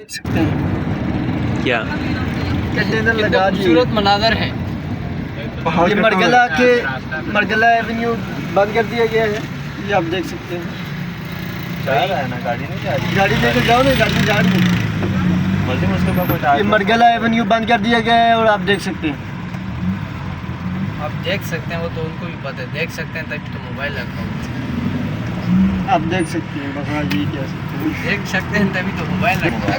देख सकते हैं क्या कंटेनर लगा दिए। खूबसूरत मनाजर है। ये मरगला एवेन्यू बंद कर दिया गया है, ये आप देख सकते हैं। जा रहा है ना, गाड़ी नहीं जा रही, गाड़ी लेकर जाओ ना, गाड़ी जा रही है। मर्जी मुझको का कोई ये मरगला एवेन्यू बंद कर दिया गया है और आप देख सकते हैं। आप देख सकते हैं, वो तो उनको भी पता है, देख सकते हैं तभी तो मोबाइल रखा हुआ है। आप देख सकते हैं, बस हाँ यही कह सकते हैं। देख सकते हैं तभी तो मोबाइल रखा है।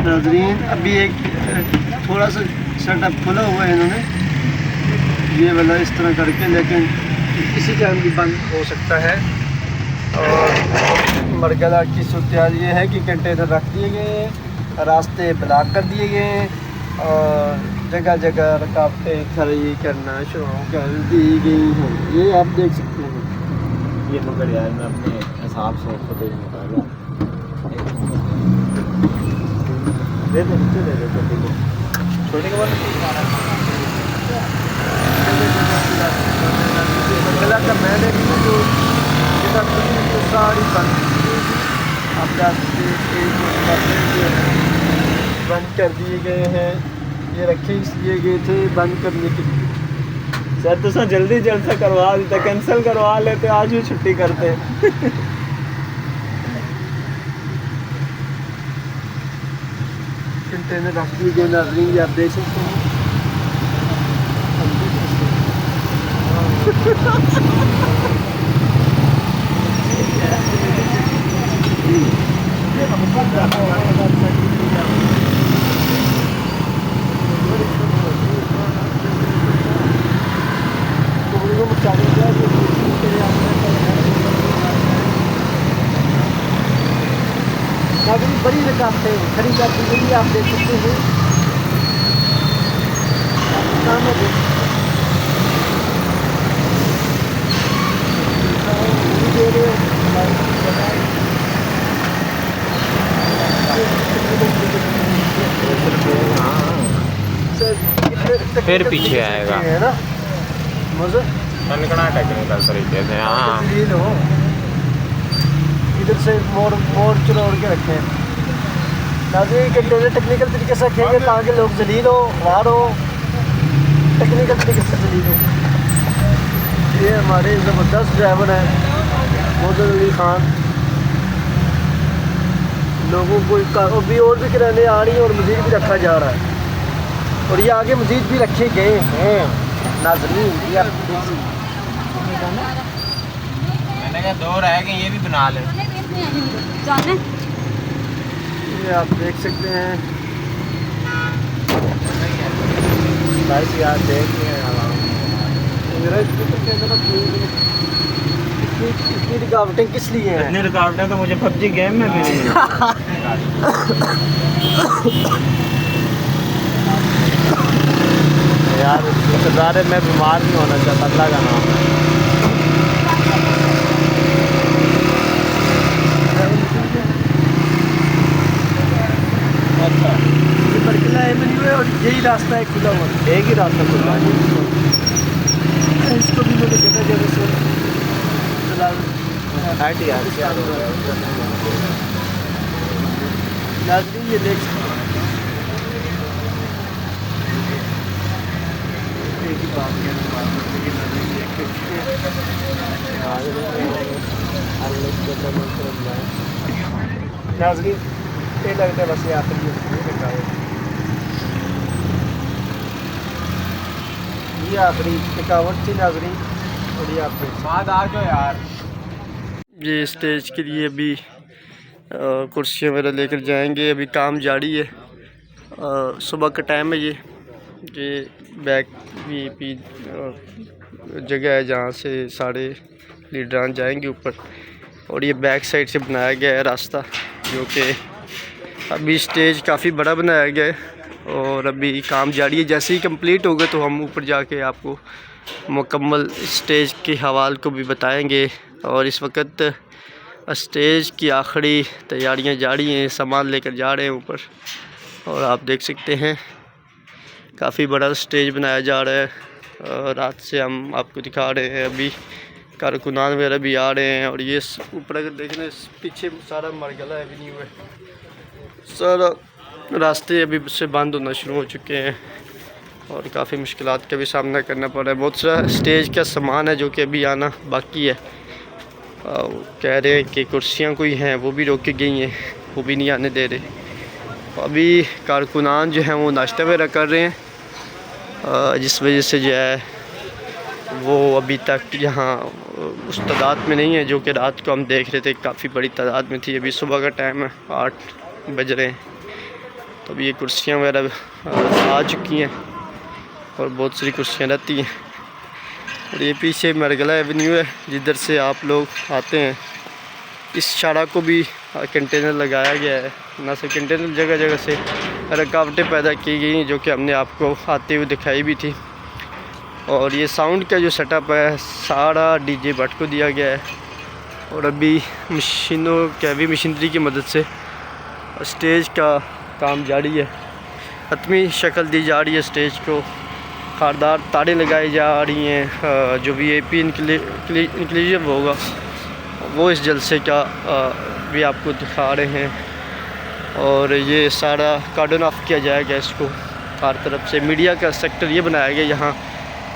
नाज़रीन अभी एक थोड़ा सा सेटअप खुला हुआ है इन्होंने, ये वाला इस तरह करके, लेकिन इसी टाइम भी बंद हो सकता है। और मरगला की सूरत ये है कि कंटेनर रख दिए गए हैं, रास्ते ब्लॉक कर दिए गए हैं और जगह जगह रुकावटें खड़ी करना शुरू कर दी गई हैं। ये आप देख सकते हैं। ये पकड़ यार, मैं अपने हिसाब से फुटेज निकाला। दे दे नीचे दे दे छोटे के बाद मरगला का मैन है जो सारी बंद आप बंद कर दिए गए हैं। ये रखे इसलिए गए थे बंद करने के लिए। सर तो जल्दी से करवा देते, कैंसिल करवा लेते, आज भी छुट्टी करते। कंटेनर रख दिए गए नाज़रीन, आप देख सकते हैं। काफ़ी बड़ी रुकावटें खड़ी कर दी गई, आप देख सकते हैं। सामने फिर पीछे आएगा है ना मज़ा टेक्निकल तरीके से। हाँ इधर से मोड़ चुरोड़ के रखे हैं। नाज़रीन कंटेनर टेक्निकल तरीके से रखेंगे ताकि लोग जलील हो, वार हो, टेक्निकल तरीके से जलील हो। ये हमारे ज़बरदस्त ड्राइवर हैं मोहम्मद अली ख़ान। लोगों को अभी और भी किराने आ रही है और मज़ीद भी रखा जा रहा है और ये आगे मज़ीद भी रखे गए हैं। नाज़रीन ये मैंने कहा दो रह गए, ये भी बना ले। ये आप देख सकते हैं। बस यार देख इतनी रुकावटें किस लिए हैं? इतनी रुकावटें तो मुझे पबजी गेम में भी नहीं यार इंतज़ार मैं बीमार नहीं होना चाहता, अल्लाह का नाम है। अच्छा ये मरगला एवेन्यू है और यही रास्ता है खुला हुआ, एक ही रास्ता खुला है। इसको भी मैंने जगह जगह से हट यार क्या हो रहा है? नाज़रीन ये देख सकते हैं। एक ही बात नाज़रीन ये लगता है बस ये आखिरी ये आखिरी थकावट थी नाज़रीन। और ये आप बाद आ जाओ यार। ये स्टेज के लिए अभी कुर्सियाँ वगैरह लेकर जाएंगे, अभी काम जारी है। सुबह का टाइम है। ये बैक भी जगह है जहाँ से सारे लीडरान जाएंगे ऊपर, और ये बैक साइड से बनाया गया है रास्ता, जो कि अभी स्टेज काफ़ी बड़ा बनाया गया है और अभी काम जारी है। जैसे ही कंप्लीट होगा तो हम ऊपर जाके आपको मुकम्मल स्टेज के हवाले को भी बताएंगे। और इस वक्त स्टेज की आखिरी तैयारियां जारी हैं, सामान लेकर जा रहे हैं ऊपर। और आप देख सकते हैं काफ़ी बड़ा स्टेज बनाया जा रहा है। रात से हम आपको दिखा रहे हैं, अभी कारकुनान वगैरह भी आ रहे हैं। और ये ऊपर अगर देखना पीछे सारा मरगला एवेन्यू है, सारा रास्ते अभी से बंद होना शुरू हो चुके हैं और काफ़ी मुश्किलात का भी सामना करना पड़ रहा है। बहुत सा स्टेज का सामान है जो कि अभी आना बाकी है। कह रहे हैं कि कुर्सियाँ कोई हैं वो भी रोकी गई हैं, वो भी नहीं आने दे रहे। अभी कारकुनान जो हैं वो नाश्ता वगैरह कर रहे हैं, जिस वजह से जो है वो अभी तक यहाँ उस तादाद में नहीं है जो कि रात को हम देख रहे थे काफ़ी बड़ी तादाद में थी। अभी सुबह का टाइम है, 8 बज रहे हैं, तो अभी ये कुर्सियाँ वगैरह आ चुकी हैं और बहुत सारी कुर्सियाँ रहती हैं। और ये पीछे मरगला एवेन्यू है जिधर से आप लोग आते हैं। इस सड़क को भी कंटेनर लगाया गया है, ना सिर्फ कंटेनर, जगह जगह से रुकावटें पैदा की गई हैं जो कि हमने आपको आते हुए दिखाई भी थी। और ये साउंड का जो सेटअप है सारा डीजे भट्ट को दिया गया है और अभी मशीनरी की मदद से स्टेज का काम जारी है। हतमी शक्ल दी जा रही है स्टेज को, खारदार तारे लगाई जा रही हैं। जो VIP इंक्लूसिव होगा वो इस जलसे का भी आपको दिखा रहे हैं। और ये सारा कार्डन ऑफ किया जाएगा इसको हर तरफ से। मीडिया का सेक्टर ये बनाया गया, यहाँ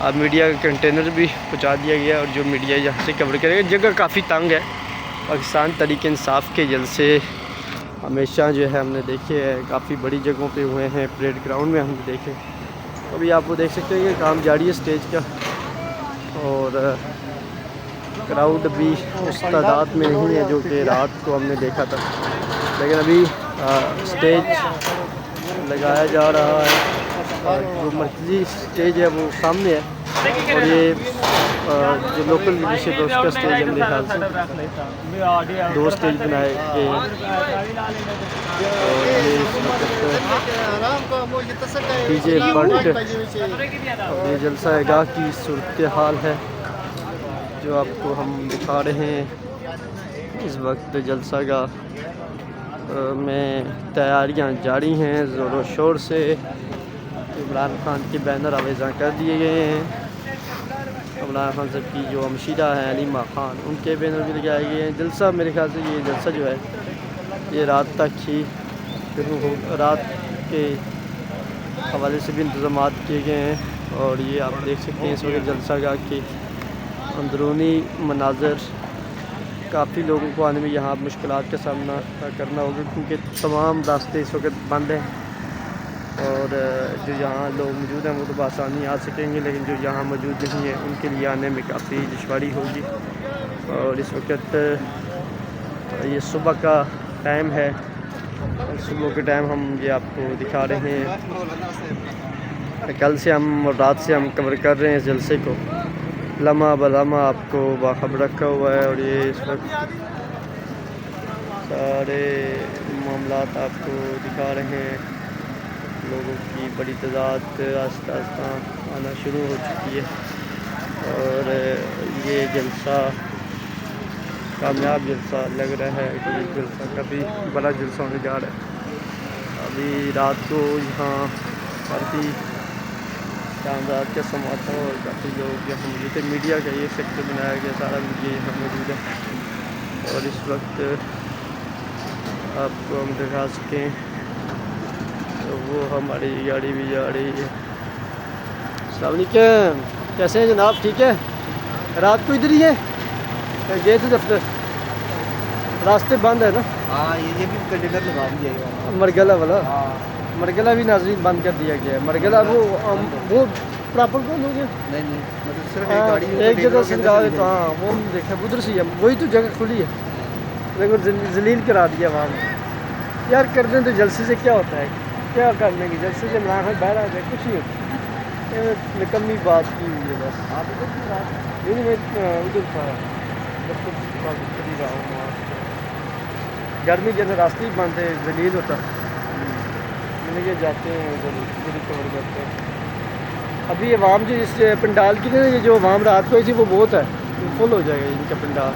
अब मीडिया का कंटेनर भी पहुँचा दिया गया और जो मीडिया यहाँ से कवर करेगा। जगह काफ़ी तंग है। पाकिस्तान तहरीक इंसाफ के जलसे हमेशा जो है हमने देखे हैं, काफ़ी बड़ी जगहों पे हुए हैं, परेड ग्राउंड में हमने देखे। अभी आप वो देख सकते हैं कि काम जारी है स्टेज का और क्राउड भी उस तादाद में नहीं है जो कि रात को हमने देखा था। लेकिन अभी स्टेज लगाया जा रहा है और जो मर्कज़ी स्टेज है वो सामने है और ये जो लोकल लीडरशिप है उसका स्टेज है। मेरे ख्याल से 2 स्टेज बनाए गए हैं और ये इस वक्त डीजे भट्ट ये जलसा गाह की सूरत हाल है जो आपको हम दिखा रहे हैं। इस वक्त जलसा गाह में तैयारियां जारी हैं ज़ोरों शोर से। इमरान खान के बैनर आवेज़ा कर दिए गए हैं। इमरान खान साहब की जो हमशीरा है अलीमा खान, उनके बैनर भी लगाए गए हैं। जलसा मेरे ख्याल से ये जलसा जो है ये रात तक ही शुरू हो, रात के हवाले से भी इंतज़ाम किए गए हैं। और ये आप देख सकते हैं इस वक्त जलसा गाह के अंदरूनी मनाज़र। काफ़ी लोगों को आने में यहाँ मुश्किलात का सामना करना होगा क्योंकि तमाम रास्ते इस वक्त बंद हैं और जो यहाँ लोग मौजूद हैं वो तो बआसानी आ सकेंगे, लेकिन जो यहाँ मौजूद नहीं है उनके लिए आने में काफ़ी दुश्वारी होगी। और इस वक्त ये सुबह का टाइम है, सुबह के टाइम हम ये आपको दिखा रहे हैं। कल से हम और रात से हम कवर कर रहे हैं इस जलसे को, लम्हा बलम्हा आपको बाखबर रखा हुआ है। और ये इस वक्त सारे मामलात आपको दिखा रहे हैं। लोगों की बड़ी तादाद आस्ता आस्ता आना शुरू हो चुकी है और ये जलसा कामयाब जलसा लग रहा है कि जलसा काफ़ी बड़ा जलसा होने जा रहा है। अभी रात को यहाँ काफ़ी शानदार का समा था और काफ़ी लोग यहाँ मौजूद थे। मीडिया का ये सेक्टर बनाया गया, सारा मीडिया यहाँ मौजूद है। और इस वक्त आपको हम दिखा सकें तो वो हमारी गाड़ी भी जा रही है। अस्सलाम वालेकुम, कैसे हैं जनाब? ठीक है। रात को इधर ही है, गए थे दफ्तर, रास्ते बंद है ना? हाँ, ये भी कंटेनर लगा दिया मरगला वाला। हाँ, मरगला भी नाज़रीन बंद कर दिया गया है। मरगला वो प्रॉपर कौन हो गया? नहीं मतलब सिर्फ हाँ, गाड़ी एक जगह से हाँ वो हम देखा उधर से है, वही तो जगह खुली है लेकिन जलील करा दिया वहाँ। यार कर दें तो जलसे से क्या होता है, क्या कर लेंगे जलसे से इमरान खान बाहर आ जाए, कुछ नहीं होता। निकम्मी बात की हुई है बस। आप नहीं मैं उधर था करी रहा हूँ वहाँ। गर्मी के अंदर रास्ते ही बंद है, जलील होता मैंने ये जाते हैं उधर कवर करते हैं। अभी ये वाम जो इस पंडाल की ना, ये जो वाम रात को आई थी वो बहुत है, फुल हो जाएगा इनका पंडाल।